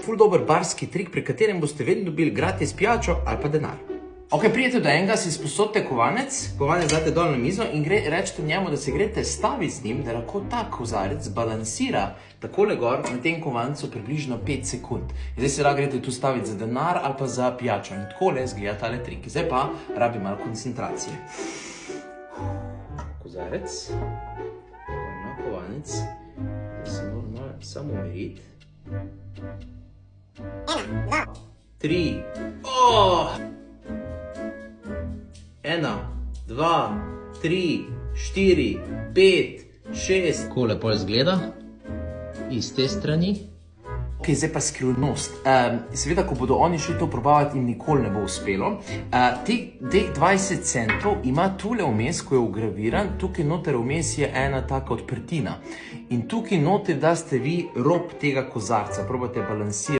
ful dober barski trik, pri katerem boste vedno dobili gratis pijačo ali pa denar. Ok, prijete do enega, si sposodite kovanec date dol na mizo in rečete njemu, da se greste staviti z njim, da lahko ta kozarec balansira takole gor na tem kovancu približno 5 sekund. In zdaj se lahko greste tu staviti za denar ali pa za pijačo. In takole zgleda tale trik. Zdaj pa rabi malo koncentracije. Kozarec, na kovanec, se moramo samo umiriti. 1, 2, 3, 1, 2, 3, 4, 5, 6. Tako lepo izgleda iz te strani. Ok, zdaj pa skrivnost. Seveda, ko bodo oni šli to probavati, jim nikoli ne bo uspelo. Teh 20 centov ima tule vmes, ko je vgraviran, tukaj noter vmes je ena taka odprtina. In tukaj noter, da ste vi rob tega kozarca, probate balansirati.